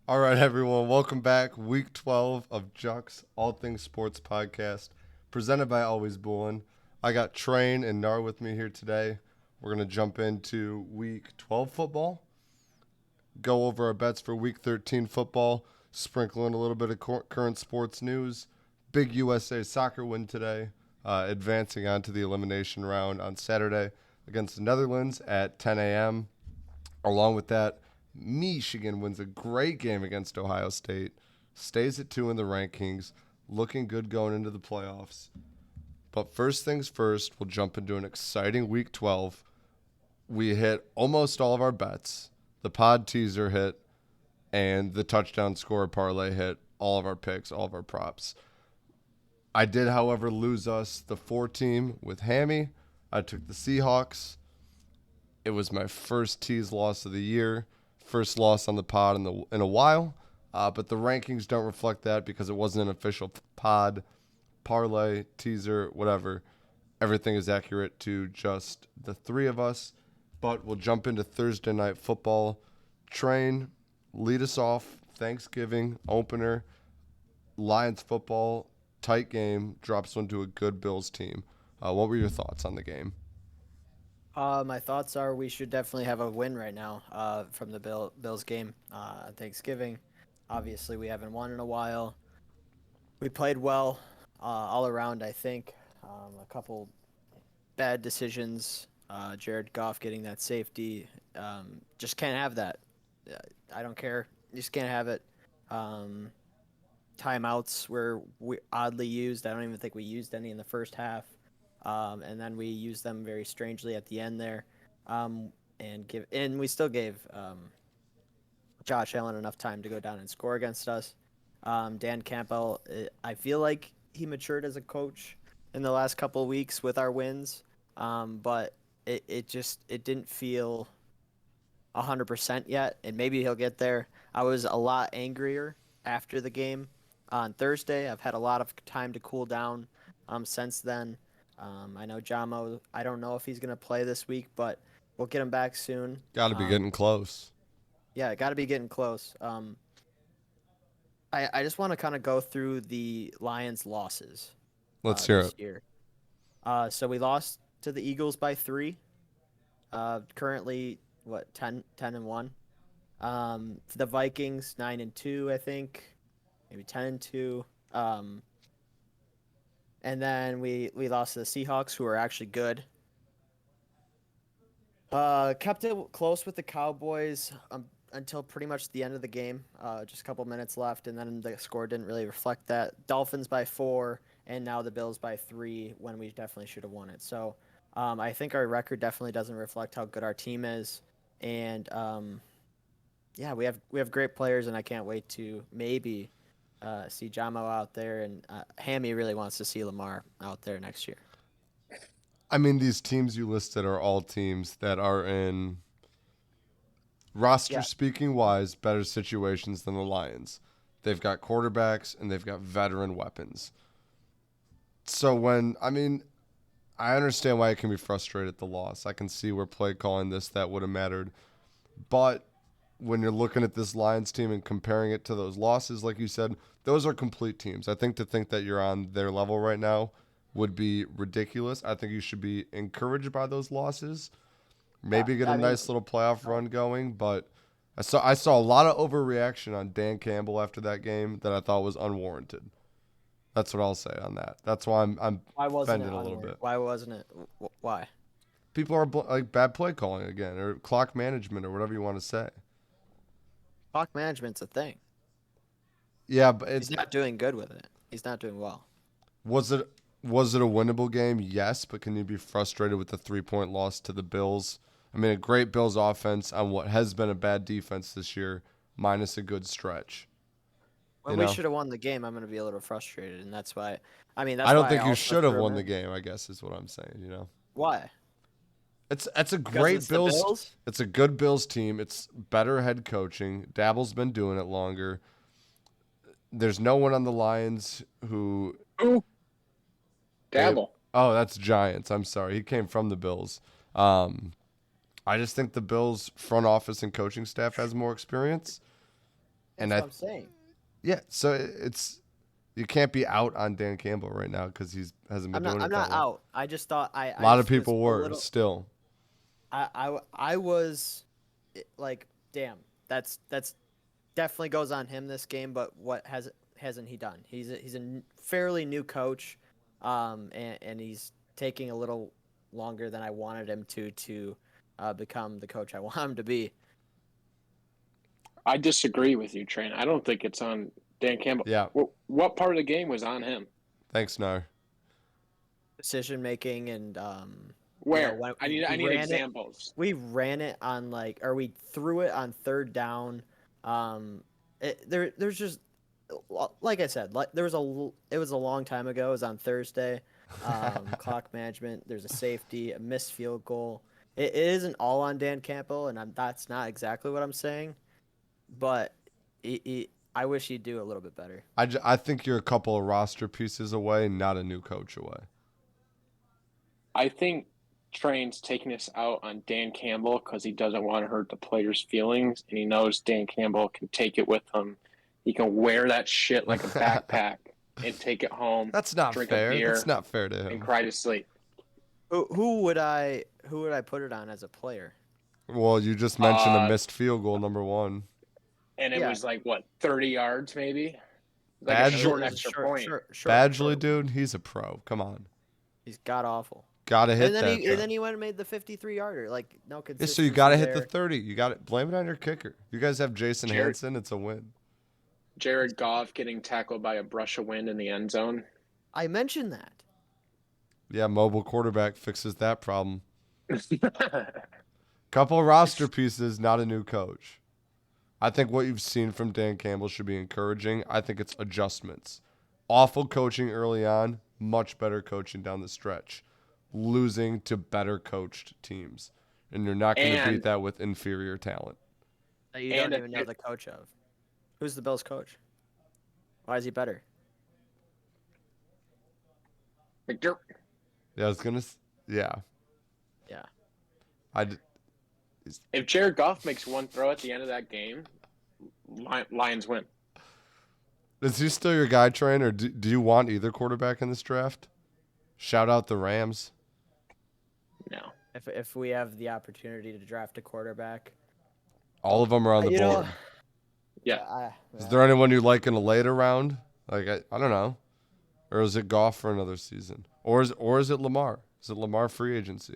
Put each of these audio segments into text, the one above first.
All right, everyone, welcome back. Week 12 of Juck's All Things Sports podcast, presented by Always Bullin. I got Train and Nar with me here today. We're going to jump into Week 12 football, go over our bets for Week 13 football, sprinkle in a little bit of current sports news. Big USA soccer win today, advancing on to the elimination round on Saturday against the Netherlands at 10 a.m. Along with that, Michigan wins a great game against Ohio State, stays at 2 in the rankings, looking good going into the playoffs. But first things first, we'll jump into an exciting Week 12. We hit almost all of our bets. The pod teaser hit, and the touchdown score parlay hit all of our picks, all of our props. I did, however, lose us the 4 team with Hammy. I took the Seahawks. It was my first tease loss of the year, first loss on the pod in a while. But the rankings don't reflect that because it wasn't an official pod, parlay, teaser, whatever. Everything is accurate to just the three of us. But we'll jump into Thursday night football. Train, lead us off. Thanksgiving opener. Lions football, tight game, drops one to a good Bills team. What were your thoughts on the game? My thoughts are we should definitely have a win right now from the Bills game on Thanksgiving. Obviously, we haven't won in a while. We played well all around, I think. A couple bad decisions. Jared Goff getting that safety. Just can't have that. I don't care. You just can't have it. Um, Timeouts were oddly used. I don't even think we used any in the first half. And then we used them very strangely at the end there, and we still gave Josh Allen enough time to go down and score against us. Dan Campbell, I feel like he matured as a coach in the last couple of weeks with our wins, but it didn't feel 100% yet, and maybe he'll get there. I was a lot angrier after the game on Thursday. I've had a lot of time to cool down since then. I know Jamo, I don't know if he's going to play this week, but we'll get him back soon. Got to be getting close. Yeah, got to be getting close. I just want to kind of go through the Lions' losses Let's hear this it. year. So we lost to the Eagles by 3. Currently, what, 10-1? The Vikings 9-2, I think, maybe 10-2. And then we lost to the Seahawks, who are actually good. Kept it close with the Cowboys until pretty much the end of the game. Just a couple minutes left, and then the score didn't really reflect that. Dolphins by 4, and now the Bills by 3 when we definitely should have won it. So I think our record definitely doesn't reflect how good our team is, and yeah, we have great players, and I can't wait to maybe see Jamo out there, and Hammy really wants to see Lamar out there next year. I mean, these teams you listed are all teams that are in roster Yeah, speaking wise better situations than the Lions. They've got quarterbacks and they've got veteran weapons. So I understand why it can be frustrated at the loss. I can see where play calling that would have mattered. But when you're looking at this Lions team and comparing it to those losses, like you said, those are complete teams. I think to think that you're on their level right now would be ridiculous. I think you should be encouraged by those losses. yeah. Maybe get a I mean, nice little playoff run going, but I saw a lot of overreaction on Dan Campbell after that game that I thought was unwarranted. That's what I'll say on that. That's why I'm why wasn't it offended a little onward? bit. Why wasn't it? Why? People are like bad play calling again, or clock management, or whatever you want to say. Clock management's a thing. Yeah, but He's not doing good with it. He's not doing well. was it was it a winnable game? Yes, but can you be frustrated with the 3 point loss to the Bills? I mean, a great Bills offense on what has been a bad defense this year, minus a good stretch. You When we know, should have won the game, I'm going to be a little frustrated, and that's why. I mean, I that's don't why I think you also should have threw him won the in. game. I guess is what I'm saying. Why? It's a Because great it's the Bills. Bills. It's a good Bills team. It's better head coaching. Dabble's been doing it longer. There's no one on the Lions who Who? they. Dabble. Oh, that's Giants. I'm sorry. He came from the Bills. Um, I just think the Bills front office and coaching staff has more experience. And That's what I'm saying. yeah, so it's you can't be out on Dan Campbell right now because he hasn't been doing I'm it that not long. out. I just thought A I lot of just was people a were little. still. I was like, damn, that's definitely goes on him this game. But what hasn't he done? He's a fairly new coach, and he's taking a little longer than I wanted him to become the coach I want him to be. I disagree with you, Train. I don't think it's on Dan Campbell. Yeah, What part of the game was on him? thanks, Nar. Decision making and Where? when I need we ran it, examples. we ran it on or we threw it on third down. There's just like I said, it was a long time ago. It was on Thursday. Clock management. There's a safety, a missed field goal. It isn't all on Dan Campbell, and that's not exactly what I'm saying, but I wish he'd do a little bit better. I think you're a couple of roster pieces away, not a new coach away. I think Train's taking this out on Dan Campbell because he doesn't want to hurt the players' feelings, and he knows Dan Campbell can take it with him. He can wear that shit like a backpack and take it home. That's not drink fair. a beer, That's not fair to and him. cry to sleep. Who would I put it on as a player? Well, you just mentioned a missed field goal, number one. And it was like, what, 30 yards maybe? Like Badgley- a short It was extra short- point. Badgley, dude, he's a pro. Come on. He's god awful. Gotta hit And then that. and then he went and made the 53-yarder. Like no Yeah, consistency. so you gotta hit there. the 30. You got to blame it on your kicker. You guys have Jason Jared- Hansen. It's a win. Jared Goff getting tackled by a brush of wind in the end zone. I mentioned that. Yeah, mobile quarterback fixes that problem. Couple of roster pieces, not a new coach. I think what you've seen from Dan Campbell should be encouraging. I think it's adjustments. Awful coaching early on, much better coaching down the stretch. Losing to better coached teams. And you're not going to beat And- that with inferior talent. That you And don't even know the coach of. Who's the Bills coach? Why is he better? Like, you're- Yeah, I was going to. Yeah. Yeah. if Jared Goff makes one throw at the end of that game, Lions win. Is he still your guy, Train, or do you want either quarterback in this draft? Shout out the Rams. No. If we have the opportunity to draft a quarterback, All of them are on the you board. know, Yeah. Is there anyone you like in a later round? Like I don't know, or is it Goff for another season, or is it Lamar? Is it Lamar free agency?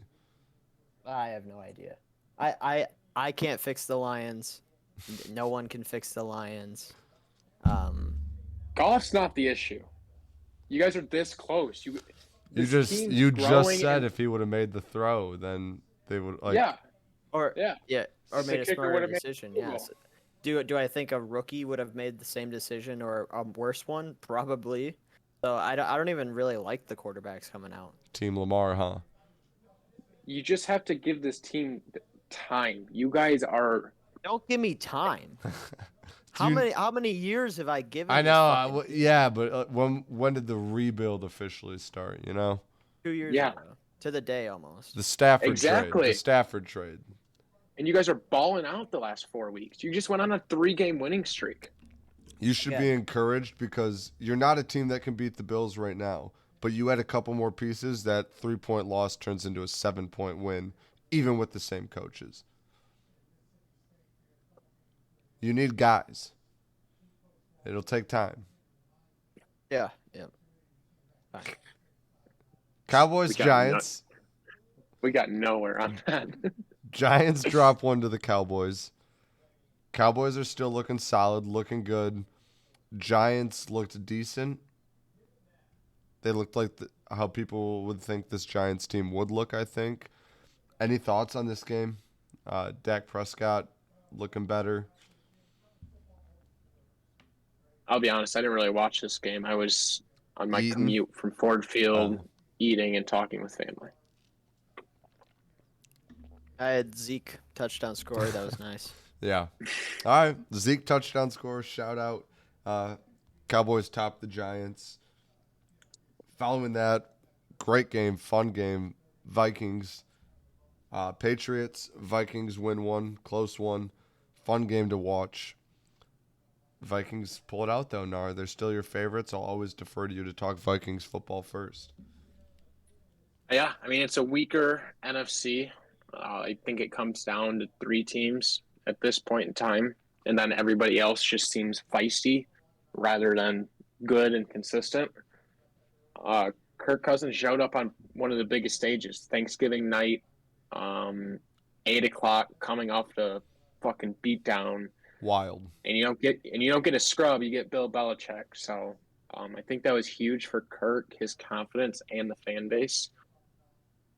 I have no idea. I can't fix the Lions. No one can fix the Lions. Goff's not the issue. You guys are this close. You this just team's growing said and- if he would have made the throw, then they would like. yeah. Or Yeah. or The made a kicker smarter would've made decision. the field Yes. Do I think a rookie would have made the same decision or a worse one? Probably. So I don't even really like the quarterbacks coming out. Team Lamar, huh? You just have to give this team time. You guys are Don't give me time. Do you- How many years have I given? I this know. fucking team? Yeah, but when did the rebuild officially start? You know, 2 years Yeah. ago. To the day almost. the Stafford trade. Exactly. The Stafford trade. and you guys are balling out the last 4 weeks. You just went on a 3-game winning streak. You should be Yeah. encouraged because you're not a team that can beat the Bills right now. But you add a couple more pieces, that 3-point loss turns into a 7-point win, even with the same coaches. You need guys. It'll take time. Yeah. Yeah. Fine. Cowboys, We got Giants. We got nowhere on that. Giants drop one to the Cowboys. Cowboys are still looking solid, looking good. Giants looked decent. They looked like how people would think this Giants team would look, I think. Any thoughts on this game? Dak Prescott looking better. I'll be honest, I didn't really watch this game. I was on my Eating? commute from Ford Field, Oh. eating and talking with family. I had Zeke touchdown score. That was nice. Yeah. All right. Zeke touchdown score. Shout out. Cowboys top the Giants. Following that, great game, fun game. Vikings, Patriots. Vikings win one, close one. Fun game to watch. Vikings pull it out, though, Nar. They're still your favorites. I'll always defer to you to talk Vikings football first. Yeah, I mean, it's a weaker NFC. I think it comes down to three teams at this point in time, and then everybody else just seems feisty rather than good and consistent. Kirk Cousins showed up on one of the biggest stages, Thanksgiving night, um, 8 o'clock, coming off the fucking beatdown, Wild. and you don't get a scrub, you get Bill Belichick. So I think that was huge for Kirk, his confidence, and the fan base.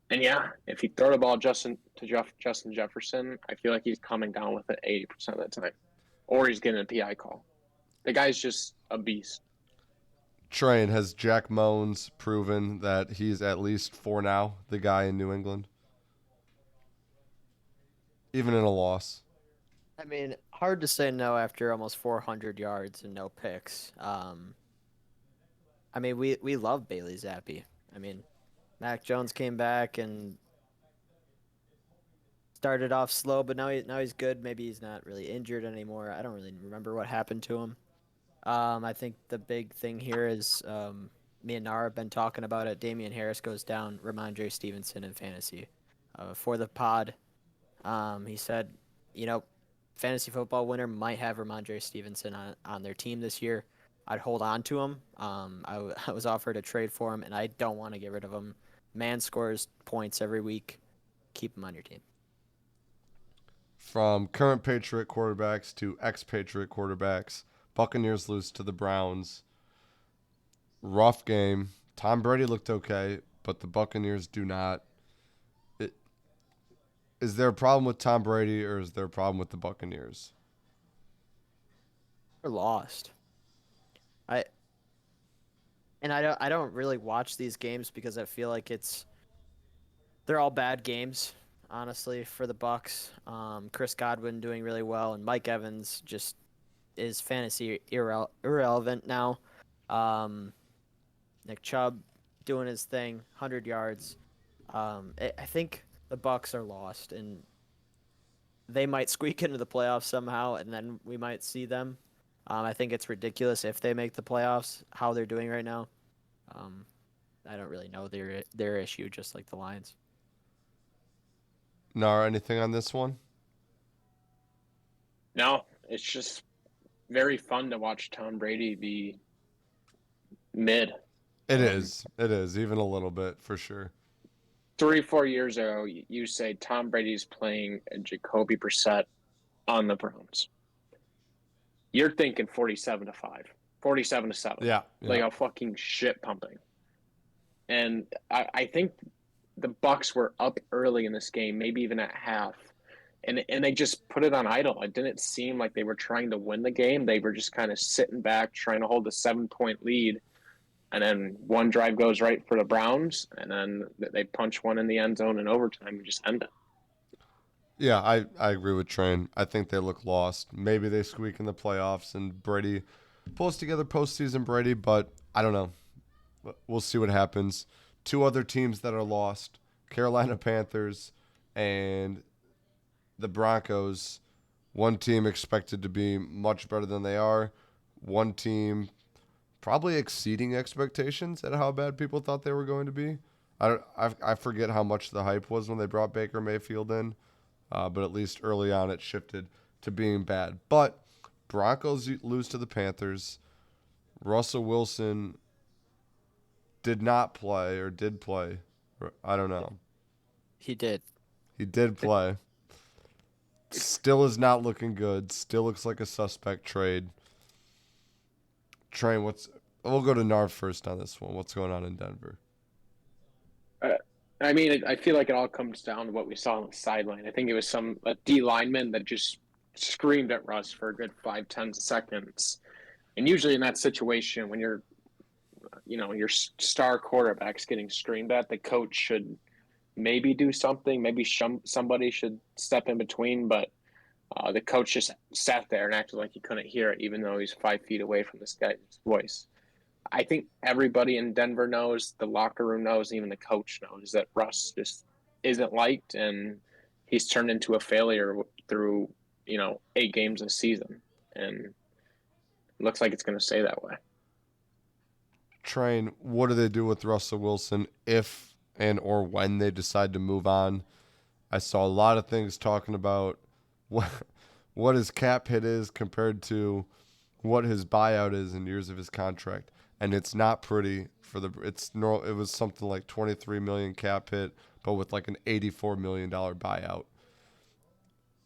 And yeah, if you throw the ball Justin Jefferson, I feel like he's coming down with it 80% of the time, or he's getting a PI call. The guy's just a beast. Train, has Jack Moans proven that he's at least for now the guy in New England? Even in a loss. I mean, hard to say no after almost 400 yards and no picks. I mean, we love Bailey Zappi. I mean, Mac Jones came back and started off slow, but now he's good. Maybe he's not really injured anymore. I don't really remember what happened to him. I think the big thing here is me and Nara have been talking about it. Damian Harris goes down. Ramondre Stevenson in fantasy. For the pod, he said, fantasy football winner might have Ramondre Stevenson on their team this year. I'd hold on to him. I was offered a trade for him, and I don't want to get rid of him. Man scores points every week. Keep him on your team. From current Patriot quarterbacks to ex-Patriot quarterbacks, Buccaneers lose to the Browns. Rough game. Tom Brady looked okay, but the Buccaneers do not. Is there a problem with Tom Brady, or is there a problem with the Buccaneers? They're lost. I don't really watch these games because I feel like they're all bad games, honestly, for the Bucks. Chris Godwin doing really well, and Mike Evans just is fantasy irrelevant now. Nick Chubb doing his thing, 100 yards. I think the Bucks are lost, and they might squeak into the playoffs somehow, and then we might see them. I think it's ridiculous if they make the playoffs, how they're doing right now. I don't really know their issue, just like the Lions. Nara, anything on this one? No, it's just very fun to watch Tom Brady be mid. It is, even a little bit, for sure. 3-4 years ago, you say Tom Brady's playing a Jacoby Brissett on the Browns. You're thinking 47-5, 47-7. Yeah. Like a fucking shit pumping. And I think the Bucks were up early in this game, maybe even at half, and they just put it on idle. It didn't seem like they were trying to win the game. They were just kind of sitting back, trying to hold a 7-point lead. And then one drive goes right for the Browns, and then they punch one in the end zone in overtime and just end it. Yeah, I agree with Train. I think they look lost. Maybe they squeak in the playoffs and Brady pulls together postseason Brady, but I don't know. We'll see what happens. Two other teams that are lost, Carolina Panthers and the Broncos. One team expected to be much better than they are. One team probably exceeding expectations at how bad people thought they were going to be. I forget how much the hype was when they brought Baker Mayfield in, but at least early on it shifted to being bad. But Broncos lose to the Panthers. Russell Wilson did not play or did play. I don't know. He did. He did play. Still is not looking good. Still looks like a suspect trade. Train, we'll go to Narv first on this one. What's going on in Denver? I mean, I feel like it all comes down to what we saw on the sideline. I think it was a D lineman that just screamed at Russ for a good 5-10 seconds. And usually in that situation, when your star quarterback's getting screamed at, the coach should maybe do something. Maybe somebody should step in between. But the coach just sat there and acted like he couldn't hear it, even though he's 5 feet away from this guy's voice. I think everybody in Denver knows, the locker room knows, even the coach knows that Russ just isn't liked, and he's turned into a failure through 8 games this season. And looks like it's going to stay that way. Train, what do they do with Russell Wilson if and or when they decide to move on? I saw a lot of things talking about what his cap hit is compared to what his buyout is in years of his contract, and it's not pretty for the. It was something like 23 million cap hit, but with like an 84 million dollar buyout.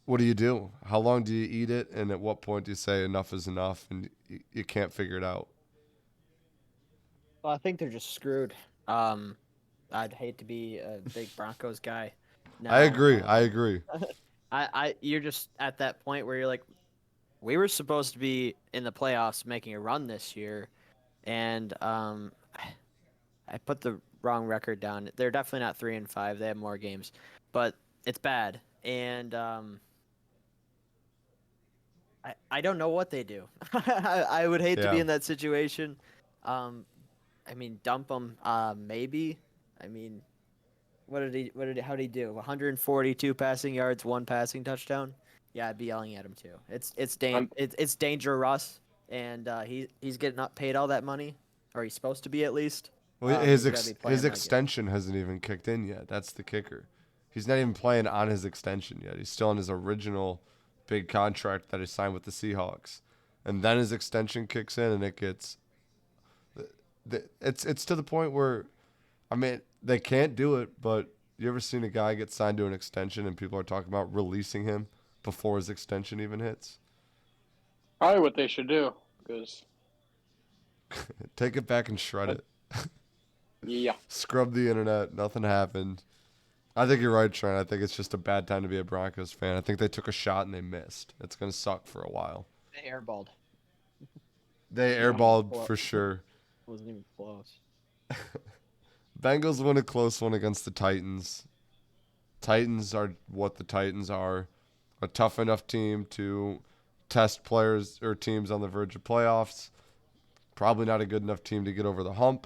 What do you do? How long do you eat it, and at what point do you say enough is enough, and you can't figure it out? Well, I think they're just screwed. I'd hate to be a big Broncos guy. I Now, agree. I agree. you're just at that point where you're like, we were supposed to be in the playoffs making a run this year, and I put the wrong record down. They're definitely not 3-5. They have more games, but it's bad. And I don't know what they do. I would hate to be Yeah. in that situation. I mean, dump him. Maybe. I mean, how did he do? 142 passing yards, 1 passing touchdown. Yeah, I'd be yelling at him too. It's Danger Russ, and he's getting up paid all that money, or he's supposed to be at least. Well, He's gotta be playing his like it. extension hasn't even kicked in yet. That's the kicker. He's not even playing on his extension yet. He's still on his original big contract that he signed with the Seahawks, and then his extension kicks in, and it gets. It's to the point where, I mean, they can't do it. But you ever seen a guy get signed to an extension and people are talking about releasing him before his extension even hits? Probably what they should do, because Take it back and shred it. yeah, Scrub the internet. Nothing happened. I think you're right, Trent. I think it's just a bad time to be a Broncos fan. I think they took a shot and they missed. It's going to suck for a while. They airballed. They airballed for sure. Wasn't even close. Bengals win a close one against the Titans. Titans are what the Titans are. A tough enough team to test players or teams on the verge of playoffs. Probably not a good enough team to get over the hump.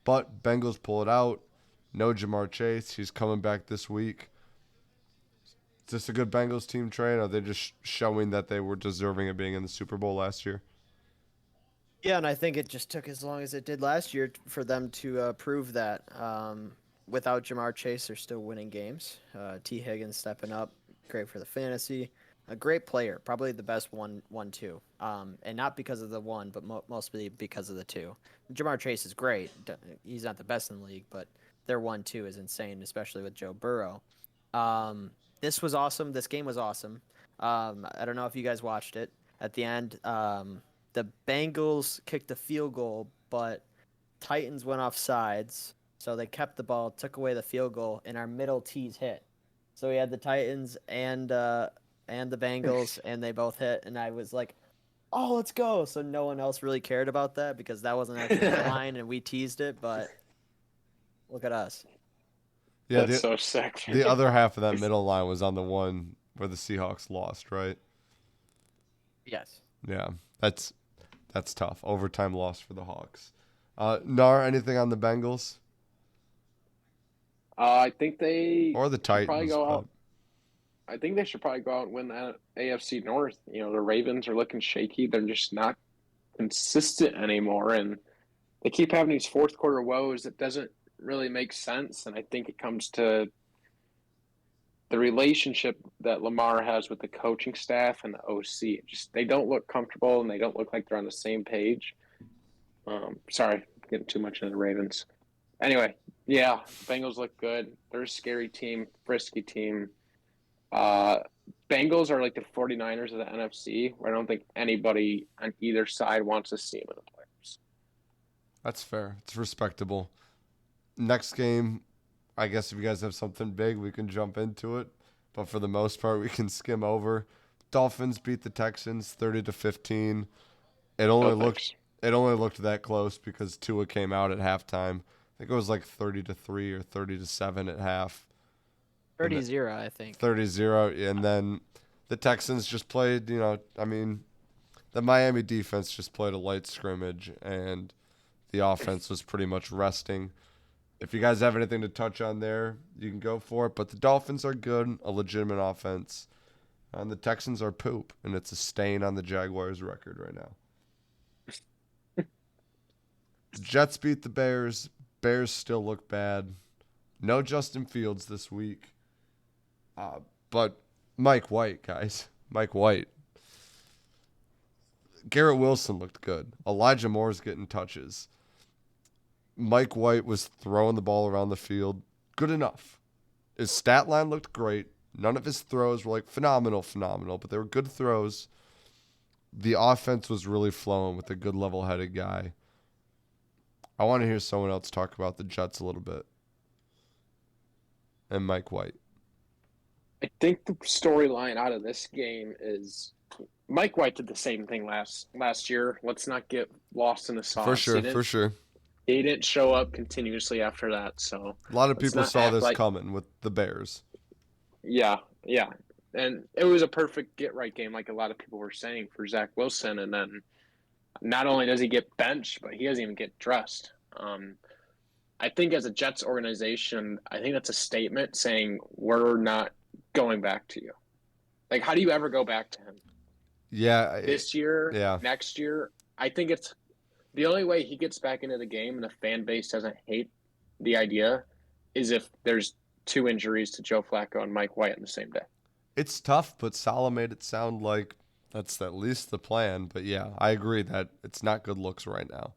But Bengals pull it out. No Jamar Chase. He's coming back this week. Is this a good Bengals team, Trey? Or are they just showing that they were deserving of being in the Super Bowl last year? Yeah, and I think it just took as long as it did last year for them to prove that. Without Jamar Chase, they're still winning games. T. Higgins stepping up, great for the fantasy. A great player, probably the best 1-2. And not because of the one, but mostly because of the two. Jamar Chase is great. He's not the best in the league, but their 1-2 is insane, especially with Joe Burrow. This was awesome. This game was awesome. I don't know if you guys watched it. At the end, the Bengals kicked a field goal, but Titans went off sides, so they kept the ball, took away the field goal, and our middle tees hit. So we had the Titans and the Bengals, and they both hit, and I was like, "Oh, let's go!" So no one else really cared about that because that wasn't actually the line, and we teased it. But look at us. Yeah, that's so sick. the other half of that middle line was on the one where the Seahawks lost, right? Yes. Yeah, that's tough. Overtime loss for the Hawks. Nar, anything on the Bengals I think they or the should probably Titans? go out. I think they should probably go out and win the AFC North. You know, the Ravens are looking shaky. They're just not consistent anymore, and they keep having these fourth quarter woes that doesn't really make sense. And I think it comes to the relationship that Lamar has with the coaching staff and the OC. Just they don't look comfortable and they don't look like they're on the same page. Sorry, getting too much into the Ravens. Anyway, yeah, Bengals look good. They're a scary team, frisky team. Bengals are like the 49ers of the NFC, where I don't think anybody on either side wants to see them in the playoffs. That's fair. It's respectable. Next game, I guess if you guys have something big, we can jump into it. But for the most part, we can skim over. Dolphins beat the Texans 30-15. It only looked that close because Tua came out at halftime. I think it was like 30-3 or 30-7 at half. 30-0, I think. 30-0, and then the Texans just played, the Miami defense just played a light scrimmage, and the offense was pretty much resting. If you guys have anything to touch on there, you can go for it, but the Dolphins are good, a legitimate offense, and the Texans are poop, and it's a stain on the Jaguars' record right now. The Jets beat the Bears. Bears still look bad. No Justin Fields this week. But Mike White, guys. Mike White. Garrett Wilson looked good. Elijah Moore's getting touches. Mike White was throwing the ball around the field. Good enough. His stat line looked great. None of his throws were like phenomenal, but they were good throws. The offense was really flowing with a good level-headed guy. I want to hear someone else talk about the Jets a little bit. And Mike White. I think the storyline out of this game is Mike White did the same thing last year. Let's not get lost in the sauce. For sure. He didn't show up continuously after that. So a lot of let's people not saw act this like- coming with the Bears. Yeah. And it was a perfect get-right game, like a lot of people were saying, for Zach Wilson. And then not only does he get benched, but he doesn't even get dressed. I think as a Jets organization, I think that's a statement saying we're not going back to you. Like, how do you ever go back to him? Yeah. This year, yeah. next year? I think it's the only way he gets back into the game and the fan base doesn't hate the idea is if there's 2 injuries to Joe Flacco and Mike White on the same day. It's tough, but Salah made it sound like that's at least the plan. But yeah, I agree that it's not good looks right now.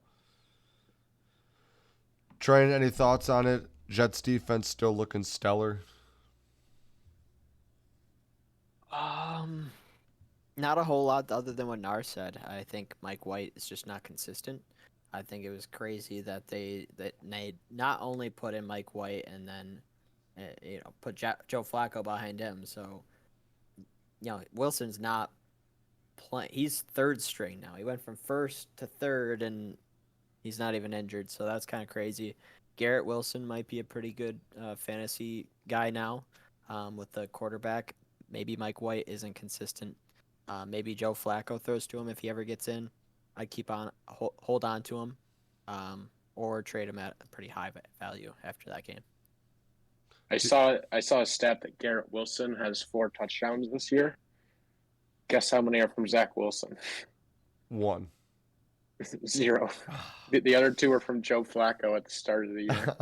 Train, any thoughts on it? Jets defense still looking stellar. Not a whole lot other than what Nar said. I think Mike White is just not consistent. I think it was crazy that they not only put in Mike White and then put Joe Flacco behind him. So Wilson's not playing. He's third string now. He went from first to third, and he's not even injured. So that's kind of crazy. Garrett Wilson might be a pretty good fantasy guy now with the quarterback. Maybe Mike White isn't consistent. Maybe Joe Flacco throws to him if he ever gets in. I'd keep on hold on to him, or trade him at a pretty high value after that game. I saw a stat that Garrett Wilson has 4 touchdowns this year. Guess how many are from Zach Wilson? 1. 0. The other 2 are from Joe Flacco at the start of the year.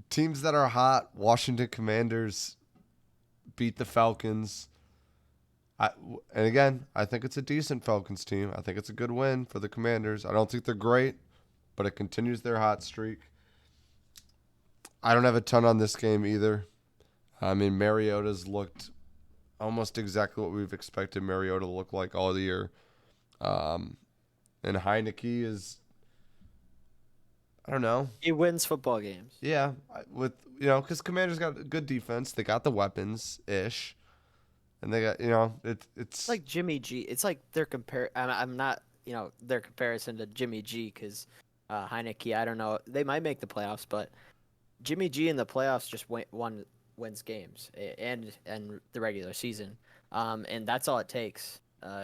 Teams that are hot, Washington Commanders beat the Falcons. And again, I think it's a decent Falcons team. I think it's a good win for the Commanders. I don't think they're great, but it continues their hot streak. I don't have a ton on this game either. I mean, Mariota's looked almost exactly what we've expected Mariota to look like all the year. And Heineke is, I don't know. He wins football games. Yeah, because Commanders got a good defense. They got the weapons-ish. And they got, it's like Jimmy G. It's like their I'm not, their comparison to Jimmy G because Heineke, I don't know. They might make the playoffs, but Jimmy G in the playoffs just wins games and the regular season. And that's all it takes.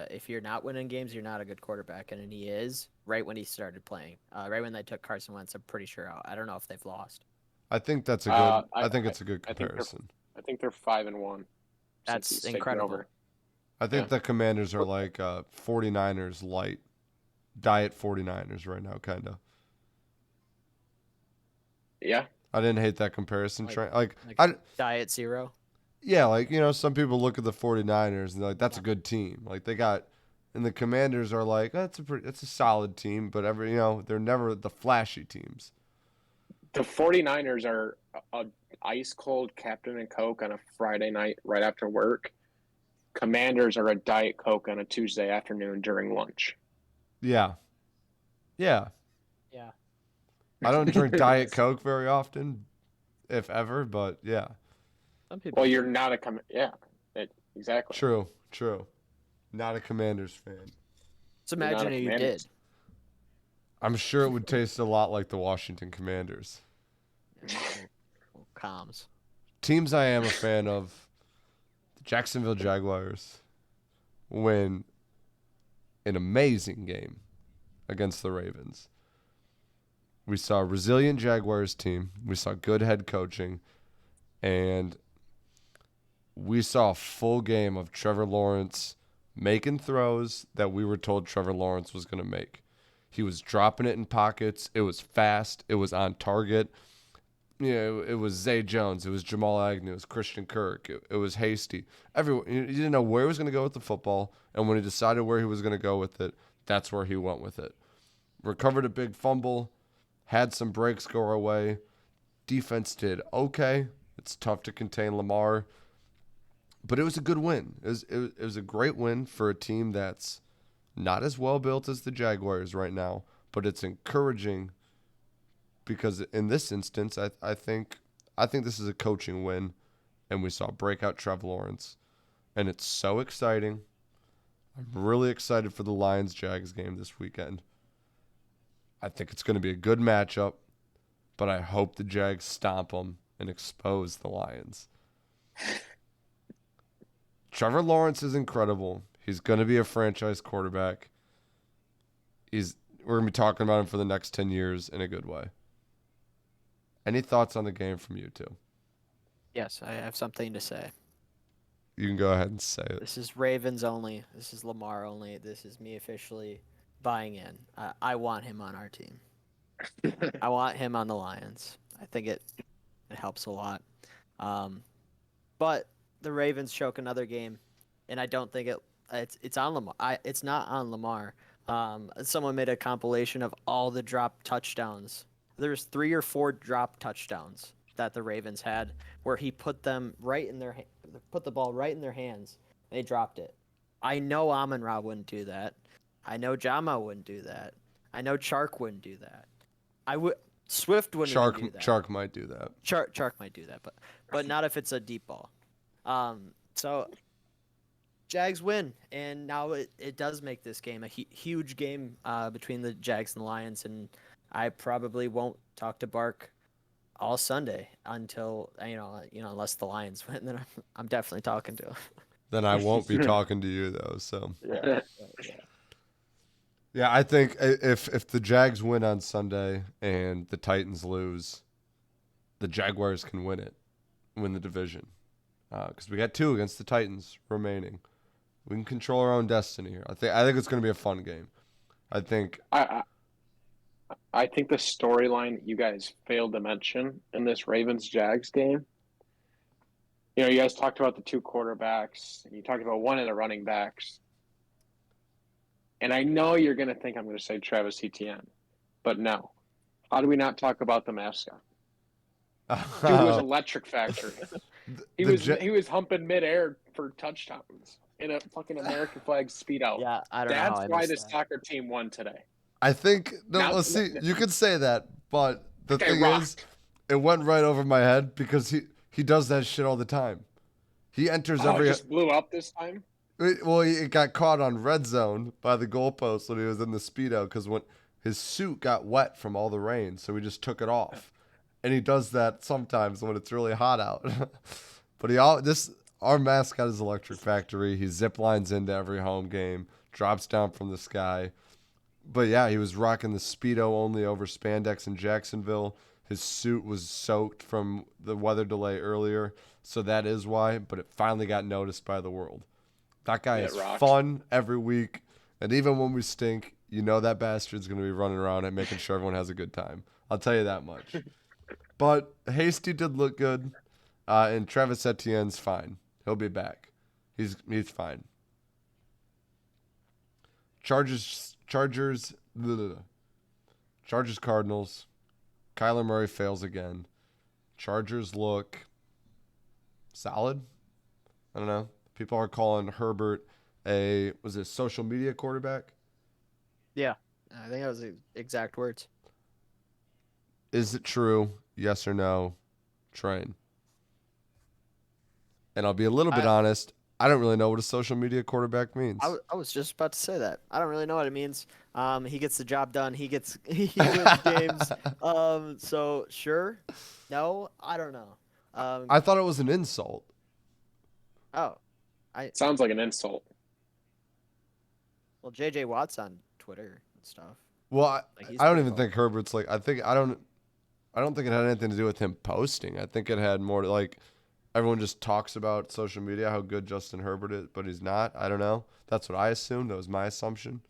If you're not winning games, you're not a good quarterback. And he is right when he started playing. Right when they took Carson Wentz, I'm pretty sure out. I don't know if they've lost. I think that's a good. I think it's a good comparison. I think they're 5-1. That's incredible. I think the Commanders are like 49ers light, diet 49ers right now, kind of. Yeah. I didn't hate that comparison. Diet Zero. Yeah, some people look at the 49ers and they're like, that's a good team. Like they got, and the Commanders are like, that's a solid team, but they're never the flashy teams. The 49ers are a ice cold Captain and Coke on a Friday night right after work. Commanders are a Diet Coke on a Tuesday afternoon during lunch. Yeah. Yeah. I don't drink Diet Coke very often, if ever, but yeah. Some people. Well, you're not a exactly. True. Not a Commanders fan. Just imagine if you did. I'm sure it would taste a lot like the Washington Commanders. Comms. Teams I am a fan of, the Jacksonville Jaguars win an amazing game against the Ravens. We saw a resilient Jaguars team. We saw good head coaching. And we saw a full game of Trevor Lawrence making throws that we were told Trevor Lawrence was going to make. He was dropping it in pockets. It was fast. It was on target. It was Zay Jones. It was Jamal Agnew. It was Christian Kirk. It was Hasty. Everyone, you didn't know where he was going to go with the football, and when he decided where he was going to go with it, that's where he went with it. Recovered a big fumble, had some breaks go our way. Defense did okay. It's tough to contain Lamar, but it was a good win. It was a great win for a team that's not as well built as the Jaguars right now, but it's encouraging because in this instance, I think this is a coaching win, and we saw breakout Trevor Lawrence, and it's so exciting. I'm really excited for the Lions-Jags game this weekend. I think it's going to be a good matchup, but I hope the Jags stomp them and expose the Lions. Trevor Lawrence is incredible. He's going to be a franchise quarterback. We're going to be talking about him for the next 10 years in a good way. Any thoughts on the game from you two? Yes, I have something to say. You can go ahead and say it. This is Ravens only. This is Lamar only. This is me officially buying in. I want him on our team. I want him on the Lions. I think it helps a lot. But the Ravens choke another game, and I don't think it's on Lamar. It's not on Lamar. Someone made a compilation of all the drop touchdowns. There's 3 or 4 drop touchdowns that the Ravens had where he put them put the ball right in their hands. They dropped it. I know Amon-Ra wouldn't do that. I know Jama wouldn't do that. I know Chark wouldn't do that. Swift wouldn't even do that. Chark might do that. Chark might do that, but not if it's a deep ball. So Jags win, and now it does make this game a huge game between the Jags and the Lions, and I probably won't talk to Bark all Sunday until unless the Lions win, then I'm definitely talking to him. Then I won't be talking to you though. So Yeah. yeah, I think if the Jags win on Sunday and the Titans lose, the Jaguars can win the division, because we got 2 against the Titans remaining. We can control our own destiny here. I think it's going to be a fun game. I think I think the storyline you guys failed to mention in this Ravens-Jags game, you guys talked about the 2 quarterbacks, and you talked about one of the running backs. And I know you're going to think I'm going to say Travis Etienne, but no. How do we not talk about the mascot? Dude was electric factory. He was humping midair for touchdowns in a fucking American flag speed out. Yeah, I don't know how I That's why missed the that. soccer team won today. I think Now- let's see. You could say that, but the Okay, thing rock. is, it went right over my head because he does that shit all the time. He enters Oh, it every. just blew up this time? Well, he got caught on red zone by the goalpost when he was in the Speedo because when his suit got wet from all the rain, so he just took it off. And he does that sometimes when it's really hot out. But our mascot is Electric Factory. He zip lines into every home game, drops down from the sky. But yeah, he was rocking the Speedo only over spandex in Jacksonville. His suit was soaked from the weather delay earlier, so that is why. But it finally got noticed by the world. That guy is rocked. fun every week, and even when we stink, that bastard's going to be running around and making sure everyone has a good time. I'll tell you that much. But Hasty did look good, and Travis Etienne's fine. He'll be back. He's fine. Chargers, Cardinals. Kyler Murray fails again. Chargers look solid. I don't know. People are calling Herbert a social media quarterback? Yeah, I think that was the exact words. Is it true? Yes or no? Train. And I'll be a little bit honest. I don't really know what a social media quarterback means. I was just about to say that. I don't really know what it means. He gets the job done. He wins games. So sure, no, I don't know. I thought it was an insult. Sounds like an insult. Well, JJ Watt's on Twitter and stuff. Well, He's I don't pretty even cool. think Herbert's like. I don't think it had anything to do with him posting. I think it had more to like. Everyone just talks about social media how good Justin Herbert is, but he's not. I don't know. That's what I assumed. That was my assumption.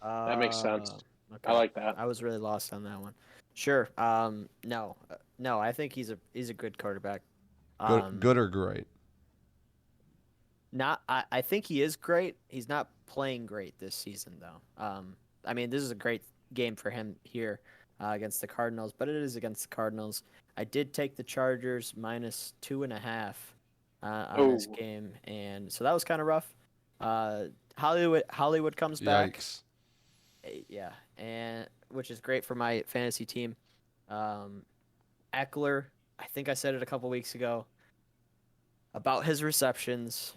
That makes sense. Okay. I like that. I was really lost on that one. Sure. No. I think he's a good quarterback. Um, Good or great? not. I think he is great. He's not playing great this season though. I mean, this is a great game for him here against the Cardinals, but it is against the Cardinals. I did take the Chargers minus 2.5 on this Oh, game, and so that was kind of rough. Hollywood comes back. Yikes. Yeah, and which is great for my fantasy team. Um, Eckler, I think I said it a couple weeks ago about his receptions.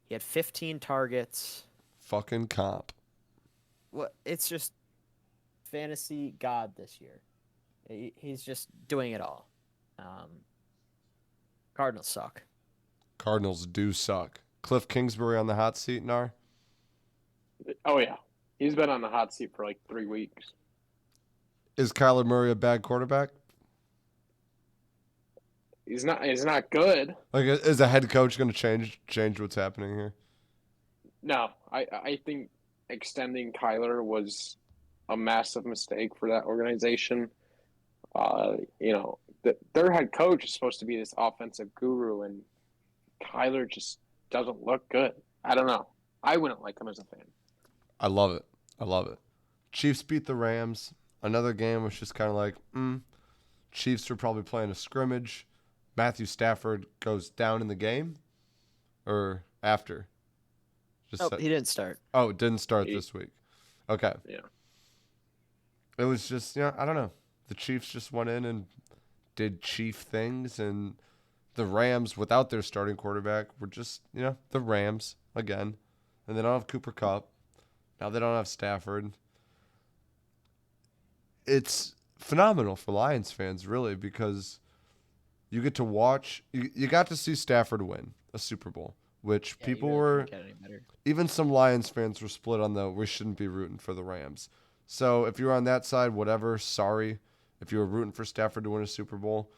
He had 15 targets. Fucking comp. What? It's just fantasy god this year. He's just doing it all. Um, Cardinals suck. Cardinals do suck. Cliff Kingsbury on the hot seat, Nar? oh yeah. He's been on the hot seat for like 3 weeks. Is Kyler Murray a bad quarterback? He's not. He's not good. Like, is a head coach going to change what's happening here? No, I think extending Kyler was a massive mistake for that organization. Their head coach is supposed to be this offensive guru, and Kyler just doesn't look good. I don't know. I wouldn't like him as a fan. I love it. I love it. Chiefs beat the Rams. Another game was just kind of like, Chiefs were probably playing a scrimmage. Matthew Stafford goes down in the game, or after? Nope, he didn't start. Oh, it didn't start He- this week. Okay. Yeah. It was just, I don't know. The Chiefs just went in and did Chief things, and the Rams, without their starting quarterback, were just, the Rams again. And they don't have Cooper Kupp. Now they don't have Stafford. It's phenomenal for Lions fans, really, because you get to watch, you got to see Stafford win a Super Bowl, which Yeah, people you really were, couldn't get any better. even some Lions fans were split on we shouldn't be rooting for the Rams. So if you're on that side, whatever, sorry. If you were rooting for Stafford to win a Super Bowl,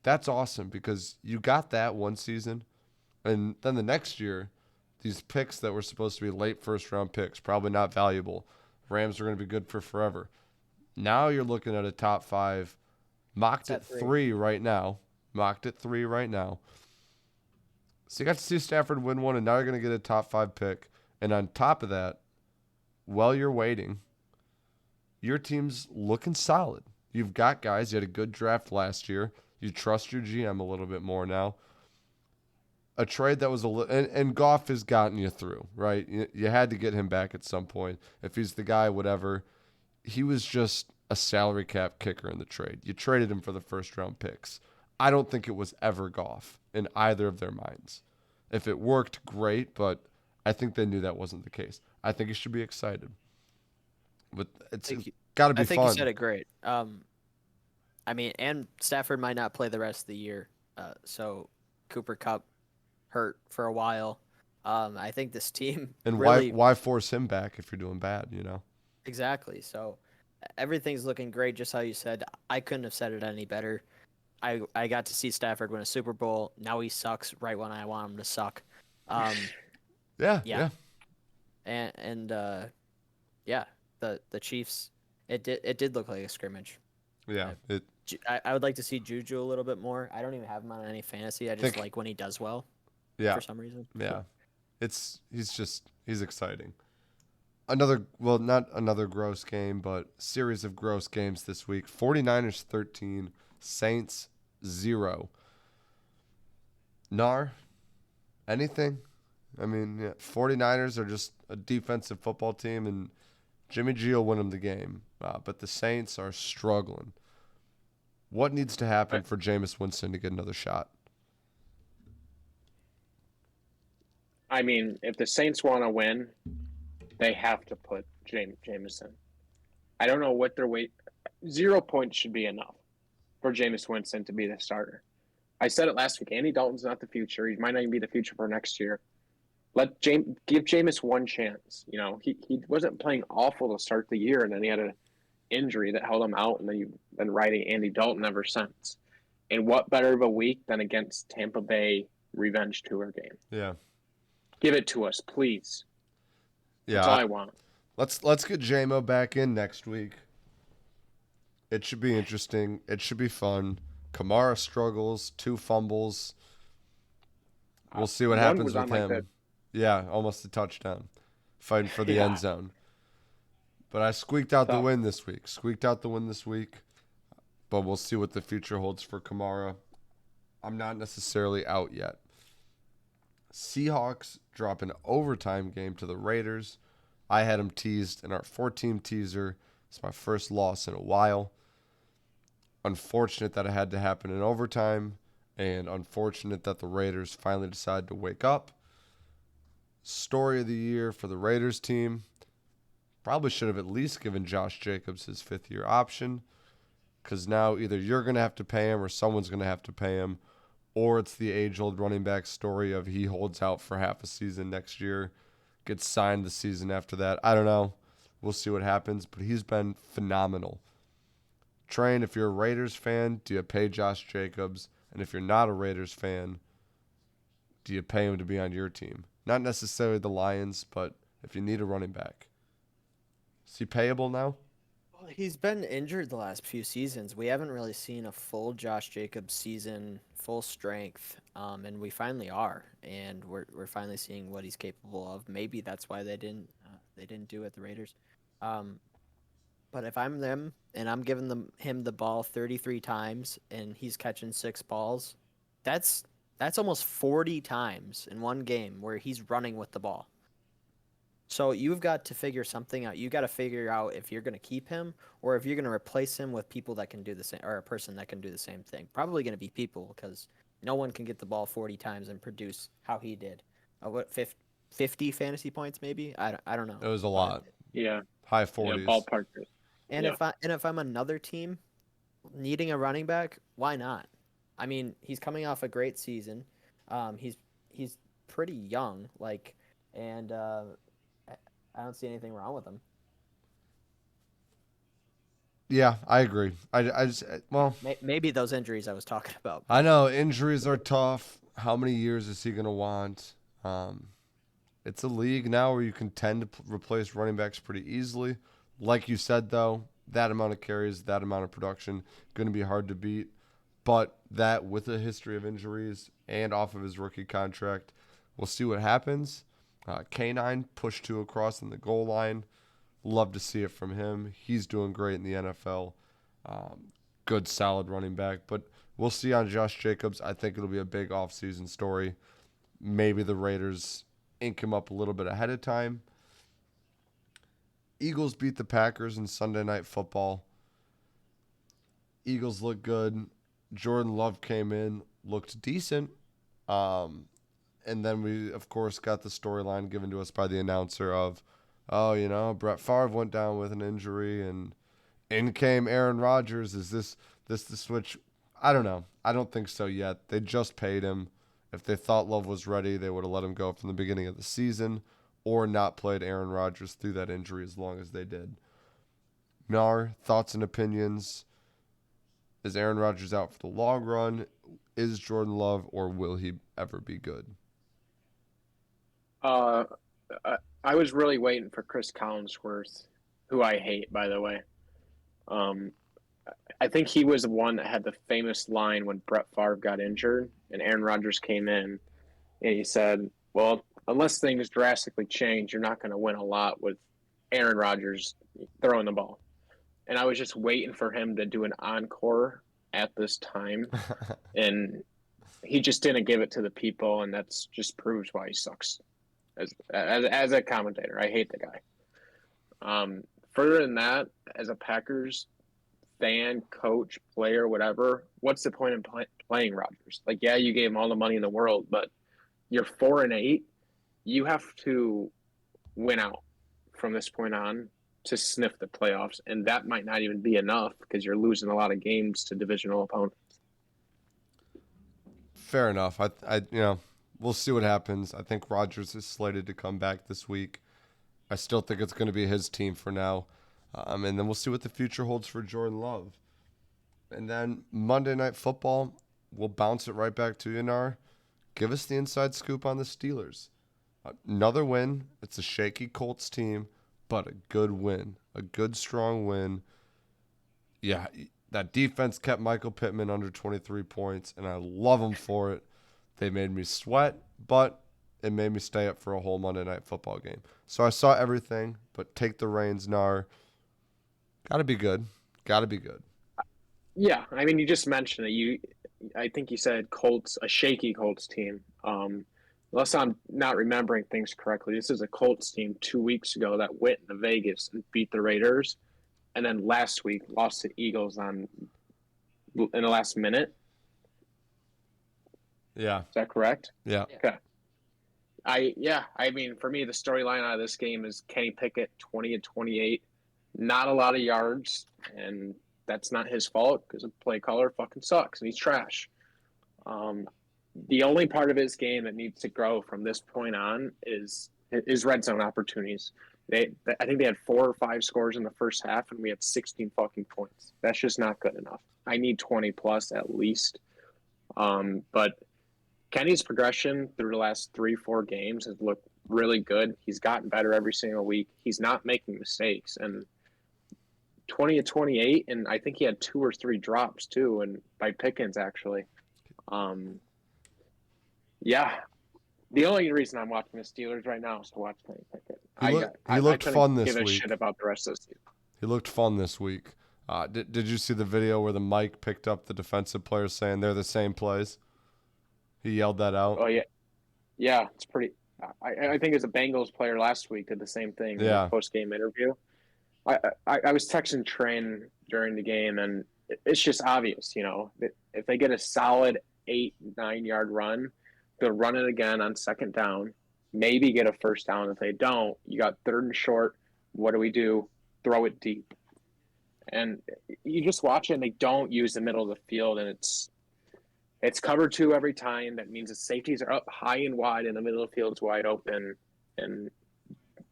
that's awesome because you got that one season. And then the next year, these picks that were supposed to be late first round picks, probably not valuable. Rams are going to be good for forever. Now you're looking at a top 5, mocked at 3 right now. Mocked at 3 right now. So you got to see Stafford win one, and now you're going to get a top 5 pick. And on top of that, while you're waiting, your team's looking solid. You've got guys. You had a good draft last year. You trust your GM a little bit more now. A trade that was and Goff has gotten you through, right? You had to get him back at some point. If he's the guy, whatever. He was just a salary cap kicker in the trade. You traded him for the first round picks. I don't think it was ever Goff in either of their minds. If it worked, great, but I think they knew that wasn't the case. I think you should be excited. But it's got to be I think fun. you said it great. I mean, and Stafford might not play the rest of the year. So Cooper Kupp hurt for a while. I think this team And really why force him back if you're doing bad, exactly. So everything's looking great, just how you said. I couldn't have said it any better. I got to see Stafford win a Super Bowl. Now he sucks right when I want him to suck. Yeah. And the Chiefs. It did look like a scrimmage. Yeah. I would like to see Juju a little bit more. I don't even have him on any fantasy. I just like when he does well. Yeah. For some reason. Yeah. He's exciting. Not another gross game, but series of gross games this week. 49ers 13, Saints 0. Nar, anything? I mean, 49ers are just a defensive football team, and Jimmy G will win them the game. But the Saints are struggling. What needs to happen for Jameis Winston to get another shot? I mean, if the Saints want to win, they have to put Jameson. I don't know what their weight. 0 points should be enough for Jameis Winston to be the starter. I said it last week. Andy Dalton's not the future. He might not even be the future for next year. Give Jameis one chance. He wasn't playing awful to start the year, and then he had an injury that held him out, and then you've been riding Andy Dalton ever since. And what better of a week than against Tampa Bay revenge tour game? Yeah. Give it to us, please. Yeah. That's all I want. Let's get JMO back in next week. It should be interesting. It should be fun. Kamara struggles, 2 fumbles. We'll see what One happens was with on like him. that. Yeah, almost a touchdown. Fighting for the Yeah. end zone. But I squeaked out the Tough. win this week. But we'll see what the future holds for Kamara. I'm not necessarily out yet. Seahawks drop an overtime game to the Raiders. I had them teased in our 4-team teaser. It's my first loss in a while. Unfortunate that it had to happen in overtime, and unfortunate that the Raiders finally decided to wake up. Story of the year for the Raiders team. Probably should have at least given Josh Jacobs his 5th-year option, because now either you're going to have to pay him or someone's going to have to pay him, or it's the age-old running back story of he holds out for half a season next year, gets signed the season after that. I don't know. We'll see what happens, but he's been phenomenal. Train, if you're a Raiders fan, do you pay Josh Jacobs? And if you're not a Raiders fan, do you pay him to be on your team? Not necessarily the Lions, but if you need a running back. Is he payable now? Well, he's been injured the last few seasons. We haven't really seen a full Josh Jacobs season, full strength, and we finally are, and we're finally seeing what he's capable of. Maybe that's why they didn't do it, the Raiders. But if I'm them and I'm giving him the ball 33 times and he's catching 6 balls, that's almost 40 times in one game where he's running with the ball. So you've got to figure something out. You got to figure out if you're going to keep him or if you're going to replace him with people that can do the same, or a person that can do the same thing. Probably going to be people, because no one can get the ball 40 times and produce how he did. What 50 fantasy points maybe? I don't know. It was a lot. Yeah. High Yeah. 40s. Ballpark. And Yeah. if I'm another team needing a running back, why not? I mean, he's coming off a great season. He's pretty young, and I don't see anything wrong with him. Yeah, I agree. Well, Maybe those injuries I was talking about. I know injuries are tough. How many years is he going to want? It's a league now where you can tend to replace running backs pretty easily. Like you said, though, that amount of carries, that amount of production, going to be hard to beat. But that, with a history of injuries and off of his rookie contract, we'll see what happens. K9 pushed 2 across in the goal line. Love to see it from him. He's doing great in the NFL. Good, solid running back. But we'll see on Josh Jacobs. I think it'll be a big offseason story. Maybe the Raiders ink him up a little bit ahead of time. Eagles beat the Packers in Sunday Night Football. Eagles look good. Jordan Love came in, looked decent. And then we, of course, got the storyline given to us by the announcer of, Brett Favre went down with an injury, and in came Aaron Rodgers. Is this the switch? I don't know. I don't think so yet. They just paid him. If they thought Love was ready, they would have let him go from the beginning of the season or not played Aaron Rodgers through that injury as long as they did. Nar, thoughts and opinions? Is Aaron Rodgers out for the long run? Is Jordan Love, or will he ever be good? I was really waiting for Chris Collinsworth, who I hate, by the way. I think he was the one that had the famous line when Brett Favre got injured and Aaron Rodgers came in, and he said, well, unless things drastically change, you're not going to win a lot with Aaron Rodgers throwing the ball. And I was just waiting for him to do an encore at this time, and he just didn't give it to the people, and that's just proves why he sucks as a commentator. I hate the guy. Further than that, as a Packers fan, coach, player, whatever, what's the point in playing Rodgers? Like, yeah, you gave him all the money in the world, but you're 4-8. You have to win out from this point on to sniff the playoffs, and that might not even be enough because you're losing a lot of games to divisional opponents. Fair enough. We'll see what happens. I think Rodgers is slated to come back this week. I still think it's going to be his team for now. And then we'll see what the future holds for Jordan Love. And then Monday Night Football, we'll bounce it right back to you, Nar. Give us the inside scoop on the Steelers. Another win. It's a shaky Colts team, but a good win, a good, strong win. Yeah, that defense kept Michael Pittman under 23 points, and I love them for it. They made me sweat, but it made me stay up for a whole Monday Night Football game. So I saw everything, but take the reins, Nar. Got to be good. Got to be good. Yeah, I mean, you just mentioned it. I think you said Colts, a shaky Colts team. Unless I'm not remembering things correctly, this is a Colts team 2 weeks ago that went into Vegas and beat the Raiders, and then last week lost to Eagles in the last minute. Yeah. Is that correct? Yeah. Okay. I mean, for me, the storyline out of this game is Kenny Pickett, 20 and 28, not a lot of yards, and that's not his fault because the play caller fucking sucks and he's trash. The only part of his game that needs to grow from this point on is red zone opportunities. I think they had 4 or 5 scores in the first half, and we had 16 fucking points. That's just not good enough. I need 20 plus at least. But Kenny's progression through the last 3-4 games has looked really good. He's gotten better every single week. He's not making mistakes, and 20 to 28, and I think he had 2 or 3 drops too, and by Pickens actually. Yeah, the only reason I'm watching the Steelers right now is to watch Kenny Pickett. He looked fun this give a week. shit about the rest of the season. He looked fun this week. Did you see the video where the mic picked up the defensive players saying they're the same plays? He yelled that out. Oh yeah, it's pretty. I think as a Bengals player last week did the same thing in Yeah. the post game interview. I was texting Train during the game, and it's just obvious, if they get a solid 8-9 yard run, they'll run it again on second down, maybe get a first down. If they don't, you got third and short. What do? Throw it deep. And you just watch it, and they don't use the middle of the field, and it's cover 2 every time. That means the safeties are up high and wide, and the middle of the field's wide open, and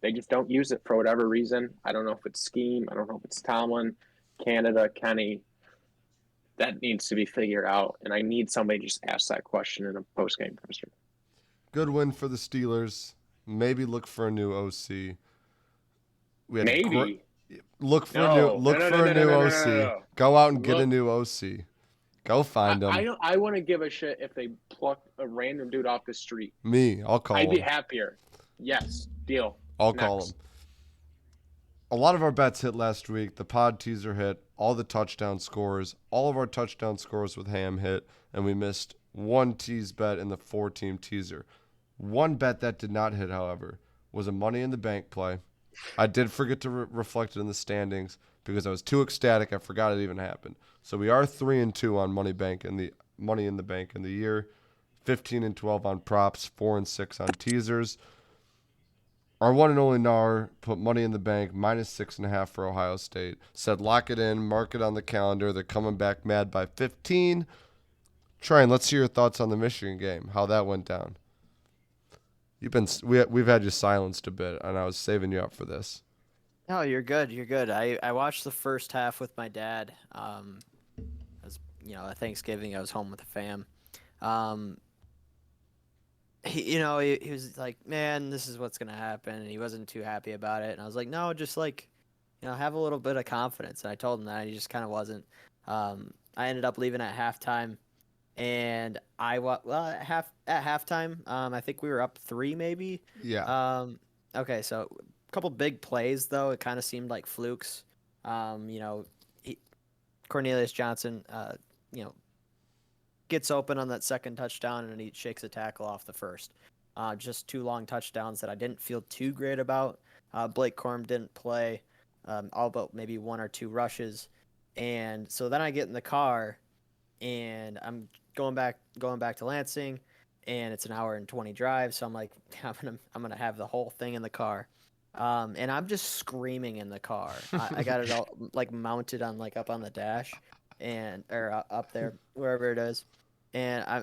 they just don't use it for whatever reason. I don't know if it's scheme. I don't know if it's Tomlin, Canada, Kenny. That needs to be figured out, and I need somebody to just ask that question in a post-game presser. Good win for the Steelers. Maybe look for a new OC. Look for a new OC. Go out and get a new OC. Go find him. I want to give a shit if they pluck a random dude off the street. I'll call him. I'd be happier. Yes, deal. I'll call him. A lot of our bets hit last week. The pod teaser hit. All the touchdown scores. All of our touchdown scores with Ham hit. And we missed one tease bet in the 4-team teaser. One bet that did not hit, however, was a Money in the Bank play. I did forget to reflect it in the standings because I was too ecstatic. I forgot it even happened. So we are 3-2 on Money in the Bank in the year. 15-12 on props. 4-6 on teasers. Our one and only Nar put Money in the Bank -6.5 for Ohio State. Said lock it in, mark it on the calendar. They're coming back mad by 15. Tryon, let's hear your thoughts on the Michigan game. How that went down. We've had you silenced a bit, and I was saving you up for this. No, you're good. You're good. I watched the first half with my dad. As at Thanksgiving, I was home with the fam. He was like, man, this is what's gonna happen, and he wasn't too happy about it. And I was like, no, just have a little bit of confidence. And I told him that, and he just kind of wasn't. I ended up leaving at halftime, and at halftime, I think we were up 3 maybe. Yeah. Okay, so a couple big plays though. It kind of seemed like flukes. Cornelius Johnson, gets open on that second touchdown, and he shakes a tackle off the first. Just 2 long touchdowns that I didn't feel too great about. Blake Corum didn't play, all but maybe 1 or 2 rushes. And so then I get in the car, and I'm going back to Lansing, and it's an hour and 20 drive. So I'm like, I'm gonna have the whole thing in the car. And I'm just screaming in the car. I got it all mounted on up on the dash, or up there, wherever it is. And I,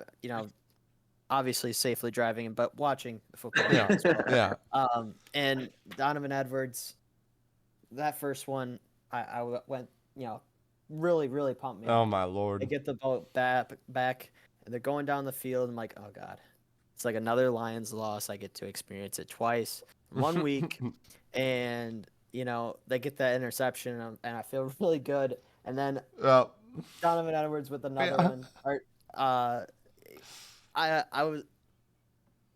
obviously safely driving, but watching the football game as well. Yeah. And Donovan Edwards, that first one, I went, really, really pumped me. Oh my Lord. They get the boat back, and they're going down the field. I'm like, oh God, it's like another Lions loss. I get to experience it twice in 1 week. And they get that interception, and I feel really good. And then Uh, Donovan Edwards with another yeah. one. Uh, I was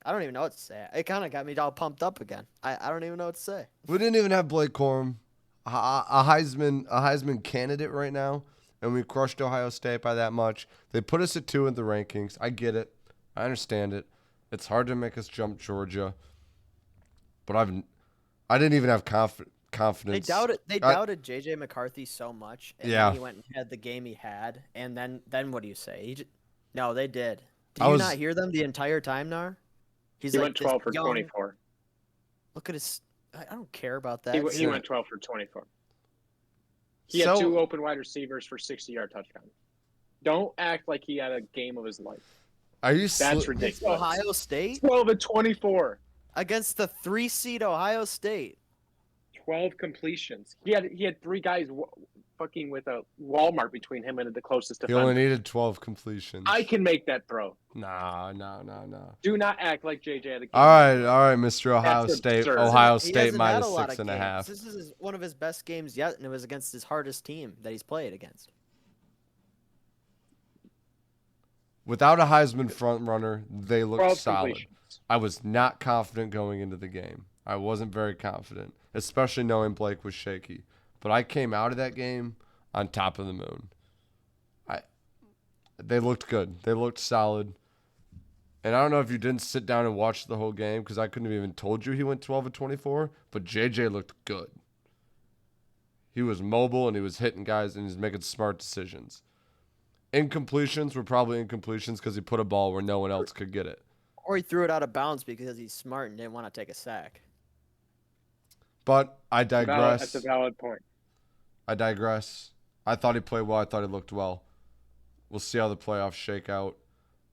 I don't even know what to say. It kind of got me all pumped up again. I don't even know what to say. We didn't even have Blake Corum, a Heisman candidate right now, and we crushed Ohio State by that much. They put us at 2 in the rankings. I get it. I understand it. It's hard to make us jump Georgia, but I didn't even have confidence. They doubted JJ McCarthy so much, and Yeah. then he went and had the game he had, and then what do you say? No, they did. Did I you was- not hear them the entire time, Nar? He's He like went this 12 for young- 24. Look at his. I don't care about that. He went 12 for 24. He had 2 open wide receivers for 60-yard touchdowns. Don't act like he had a game of his life. Are you? That's Against ridiculous. Ohio State 12 and 24. against the 3-seed Ohio State. 12 completions. He had 3 guys fucking with a Walmart between him and the closest He defender. only needed 12 completions. I can make that throw. Nah. Do not act like JJ had a game. All right, Mr. Ohio That's State. absurd. Ohio He State hasn't had minus a lot of 6.5. games. This is one of his best games yet, and it was against his hardest team that he's played against. Without a Heisman front runner, they looked 12 solid. completions. I was not confident going into the game. I wasn't very confident, especially knowing Blake was shaky. But I came out of that game on top of the moon. They looked good. They looked solid. And I don't know if you didn't sit down and watch the whole game because I couldn't have even told you he went 12 of 24, but JJ looked good. He was mobile and he was hitting guys and he was making smart decisions. Incompletions were probably incompletions because he put a ball where no one else could get it. Or he threw it out of bounds because he's smart and didn't want to take a sack. But I digress. That's a valid point. I digress. I thought he played well. I thought he looked well. We'll see how the playoffs shake out.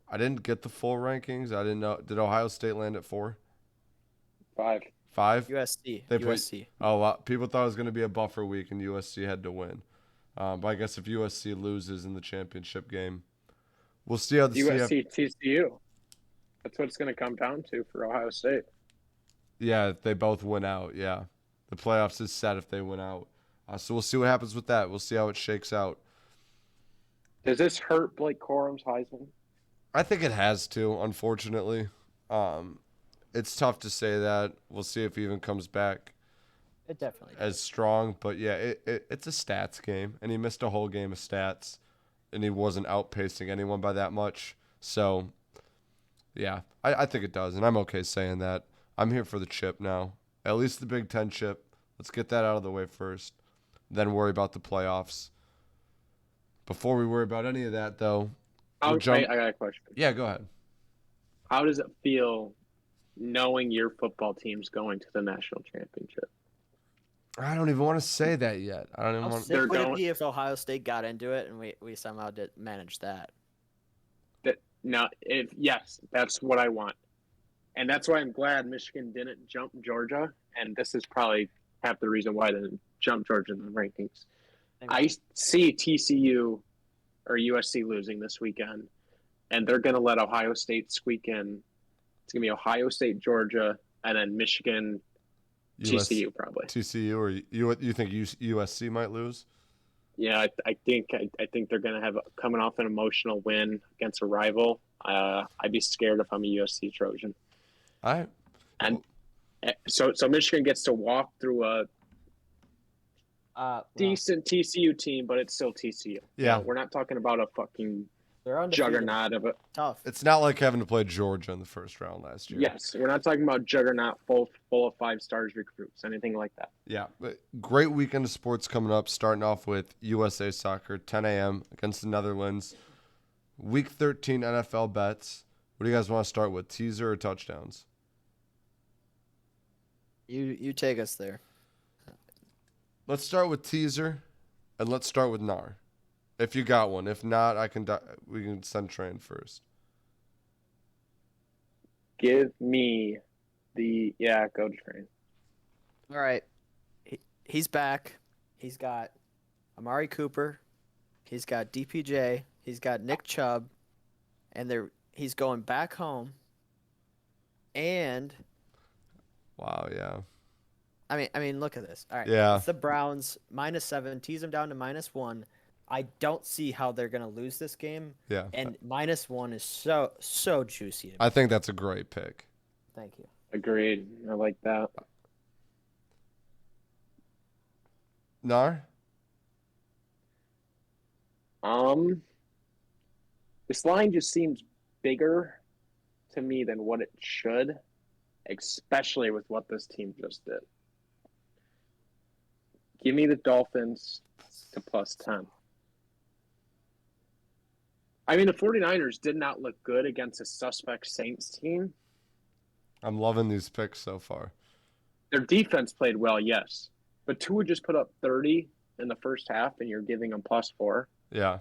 I didn't get the full rankings. I didn't know. Did Ohio State land at 4? 5. 5? USC. They put- USC. Oh, wow. People thought it was going to be a buffer week and USC had to win. But I guess if USC loses in the championship game, we'll see how the USC TCU. That's what it's going to come down to for Ohio State. Yeah, if they both win out. Yeah. The playoffs is set if they win out. So we'll see what happens with that. We'll see how it shakes out. Does this hurt Blake Corum's Heisman? I think it has to, unfortunately. It's tough to say that. We'll see if he even comes back It definitely as strong. But, yeah, it's a stats game, and he missed a whole game of stats, and he wasn't outpacing anyone by that much. So, yeah, I think it does, and I'm okay saying that. I'm here for the chip now, at least the Big Ten chip. Let's get that out of the way first, then worry about the playoffs. Before we worry about any of that, though, I jump- got a question. yeah, go ahead. How does it feel knowing your football team's going to the national championship? I don't even want to say that yet. I don't even How want. sick would it going- be if Ohio State got into it and we somehow did manage that? Yes, that's what I want. And that's why I'm glad Michigan didn't jump Georgia. And this is probably half the reason why they didn't jump Georgia in the rankings. I see TCU or USC losing this weekend, and they're going to let Ohio State squeak in. It's going to be Ohio State, Georgia, and then Michigan, TCU probably. TCU or you think USC might lose? Yeah, I think they're going to have coming off an emotional win against a rival. I'd be scared if I'm a USC Trojan. All right. And so Michigan gets to walk through a Well, decent TCU team, but it's still TCU. Yeah. We're not talking about a fucking they're undefeated. juggernaut of a. Tough. It's not like having to play Georgia in the first round last year. Yes, we're not talking about juggernaut full of 5 stars recruits, anything like that. Yeah. But great weekend of sports coming up, starting off with USA Soccer, 10 a.m. against the Netherlands. Week 13 NFL bets. What do you guys want to start with, teaser or touchdowns? You take us there. Let's start with teaser, and let's start with Nar. If you got one. If not, we can send Train first. Give me go to Train. All right. He's back. He's got Amari Cooper. He's got DPJ. He's got Nick Chubb. And he's going back home. And Wow, yeah. I mean, look at this. All right. Yeah. It's the Browns -7, tease them down to -1. I don't see how they're gonna lose this game. Yeah. And -1 is so juicy to me. I think that's a great pick. Thank you. Agreed. I like that. Nar? This line just seems bigger to me than what it should, especially with what this team just did. Give me the Dolphins to +10. I mean, the 49ers did not look good against a suspect Saints team. I'm loving these picks so far. Their defense played well, yes. But Tua just put up 30 in the first half, and you're giving them +4. Yeah.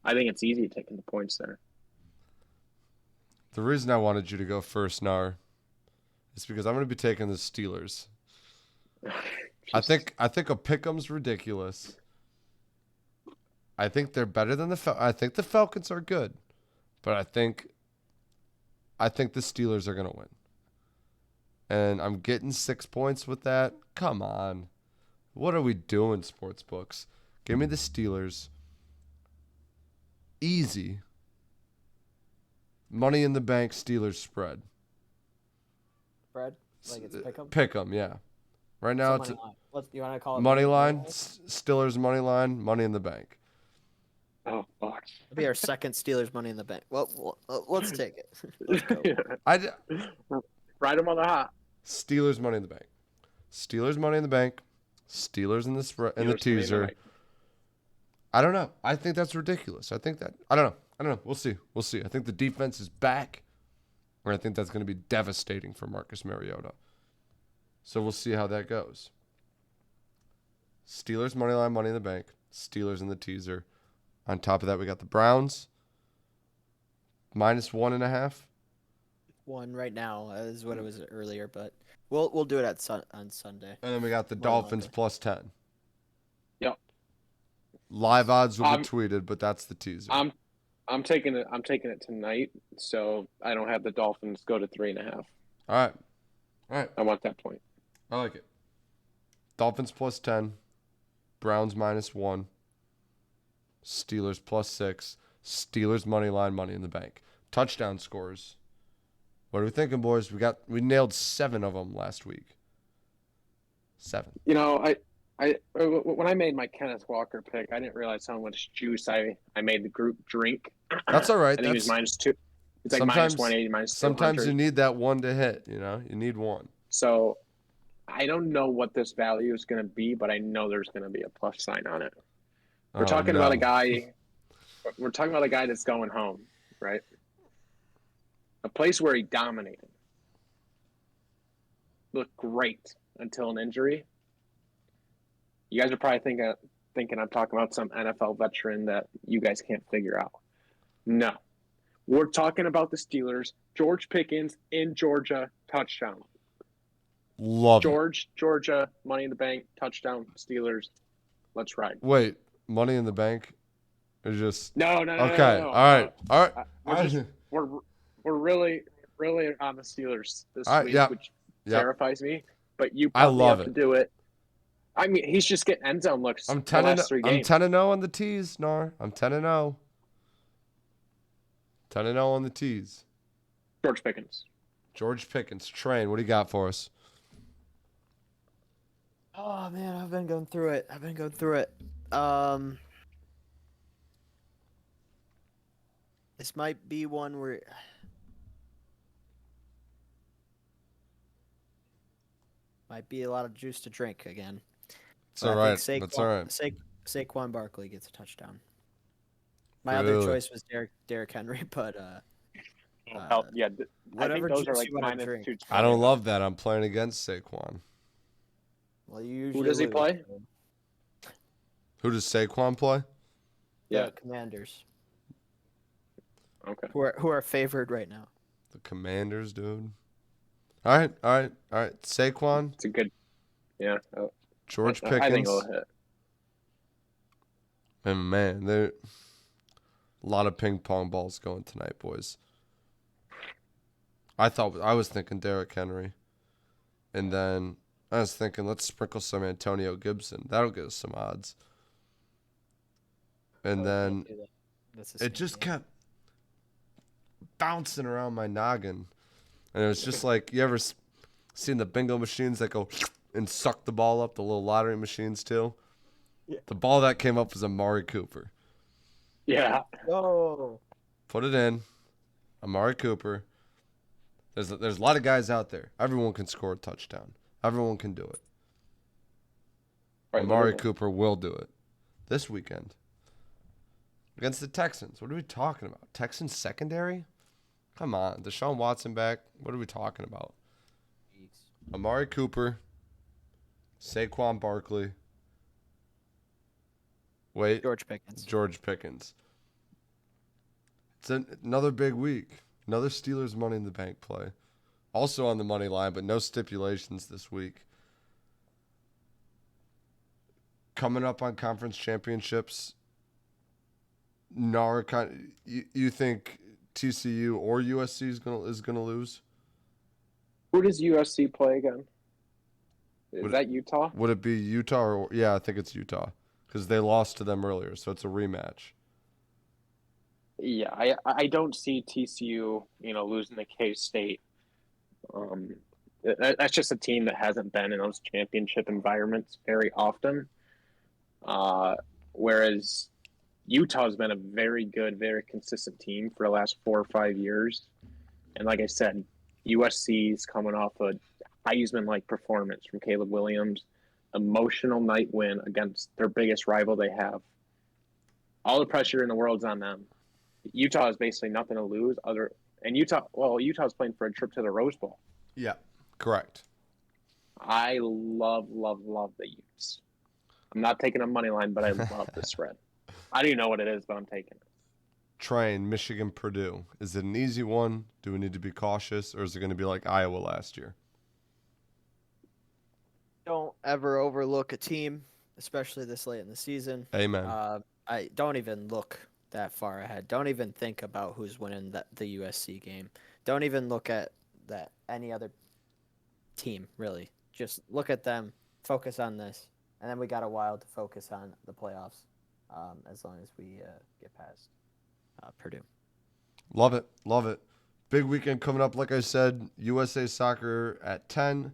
I think it's easy taking the points there. The reason I wanted you to go first, Nar, is because I'm going to be taking the Steelers. I think a pick'em's ridiculous. I think they're better than I think the Falcons are good, but I think the Steelers are going to win. And I'm getting 6 points with that. Come on. What are we doing, sports books? Give me the Steelers. Easy. Money in the bank, Steelers spread. Fred, like it's pick 'em. Pick 'em, yeah. Right now it's money line. You want to call it money line, Steelers money line, money in the bank. Oh, fuck. It'll be our second Steelers money in the bank. Well, let's take it. Let's go. Ride them on the hot. Steelers money in the bank. Steelers money in the bank. Steelers in the Steelers money in the teaser. bank. I don't know. I think that's ridiculous. I don't know. We'll see. I think the defense is back, and I think that's going to be devastating for Marcus Mariota. So we'll see how that goes. Steelers money line, money in the bank. Steelers in the teaser. On top of that, we got the Browns -1.5. 1 right now is what it was earlier, but we'll do it on Sunday. And then we got the More Dolphins likely. +10. Yep. Live odds will be I'm- tweeted, but that's the teaser. I'm taking it tonight, so I don't have the Dolphins go to 3.5. All right. I want that point. I like it. Dolphins +10. Browns -1. Steelers +6. Steelers money line, money in the bank. Touchdown scores. What are we thinking, boys? We nailed 7 of them last week. 7. You know, I when I made my Kenneth Walker pick, I didn't realize how much juice I made the group drink. That's all right. I think it was -2. It's like Sometimes- -180, -200. Sometimes you need that one to hit. You need one. So I don't know what this value is going to be, but I know there's going to be a plus sign on it. We're talking about a guy. We're talking about a guy that's going home, right? A place where he dominated, looked great until an injury. You guys are probably thinking I'm talking about some NFL veteran that you guys can't figure out. No, we're talking about the Steelers. George Pickens in Georgia, touchdown. Love Georgia, money in the bank, touchdown, Steelers. Let's ride. it. Wait, money in the bank? Or just No. okay. No. All right. We're really on the Steelers this All right, week, yeah. which Yep. terrifies me. But you I probably love have to it. do it. I mean, he's just getting end zone looks. I'm the 10 last 3 games. 10-0 on the tees, Nar. I'm 10-0. 10-0 on the tees. George Pickens. George Pickens, Train. What do you got for us? Oh man, I've been going through it. This might be one where might be a lot of juice to drink again. It's But all I right. think That's all right. Saquon Barkley gets a touchdown. My other Really? choice was Derrick Henry, but Hell, yeah, I whatever think those are juice like you wanna minus drink. 220. I don't love that. I'm playing against Saquon. well, you usually does he lose, play? so- Who does Saquon play? Yeah. The Commanders, Okay. who are favored right now. The Commanders, dude. All right. Saquon, It's a good. Yeah. George I think Pickens, it'll hit. and man, there a lot of ping pong balls going tonight, boys. I was thinking Derrick Henry, and then I was thinking, let's sprinkle some Antonio Gibson. That'll get us some odds. And Oh, we then can't do that. That's the it same just game. kept bouncing around my noggin. And it was just like, you ever seen the bingo machines that go and suck the ball up, the little lottery machines too? Yeah. The ball that came up was Amari Cooper. Yeah. Oh. Put it in. Amari Cooper. There's a lot of guys out there. Everyone can score a touchdown. Everyone can do it. Right, Amari literally. Cooper will do it this weekend against the Texans. What are we talking about? Texans secondary? Come on. Deshaun Watson back. What are we talking about? Amari Cooper, Saquon Barkley. Wait, George Pickens. Pickens. It's another big week. Another Steelers Money in the Bank play. Also on the money line, but no stipulations this week. Coming up on conference championships, you think TCU or USC is gonna lose? Who does USC play again? Is that Utah? Would it be Utah or yeah? I think it's Utah because they lost to them earlier, so it's a rematch. Yeah, I don't see TCU, losing to K-State. That's just a team that hasn't been in those championship environments very often. Whereas Utah's been a very good, very consistent team for the last 4 or 5 years. And like I said, USC's coming off a Heisman-like performance from Caleb Williams, emotional night win against their biggest rival they have. All the pressure in the world's on them. Utah has basically nothing to lose Utah's playing for a trip to the Rose Bowl. Yeah, correct. I love the Utes. I'm not taking a money line, but I love the spread. I don't even know what it is, but I'm taking it. Train, Michigan, Purdue. Is it an easy one? Do we need to be cautious, or is it going to be like Iowa last year? Don't ever overlook a team, especially this late in the season. Amen. I don't even look that far ahead. Don't even think about who's winning the USC game. Don't even look at that any other team, really. Just look at them, focus on this, and then we got a while to focus on the playoffs as long as we get past Purdue. Love it. Love it. Big weekend coming up. Like I said, USA Soccer at 10.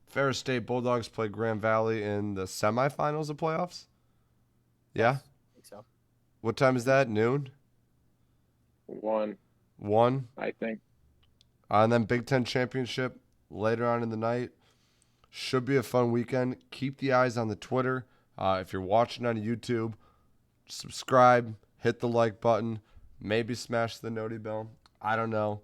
Ferris State Bulldogs play Grand Valley in the semifinals of playoffs. Yeah? I think so. What time is that? Noon? 1, 1? I think. And then Big Ten Championship later on in the night. Should be a fun weekend. Keep the eyes on the Twitter. If you're watching on YouTube, subscribe, hit the like button, maybe smash the noti bell. I don't know.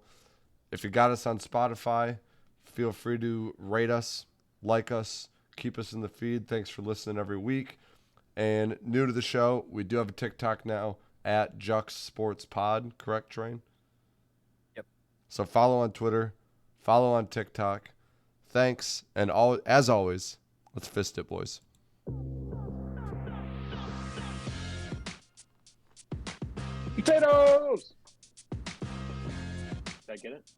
If you got us on Spotify, feel free to rate us, like us, keep us in the feed. Thanks for listening every week. And new to the show, we do have a TikTok now at Jux Sports Pod. Correct, Train? Yep. So follow on Twitter, follow on TikTok. Thanks, and as always, let's fist it, boys. Potatoes! Did I get it?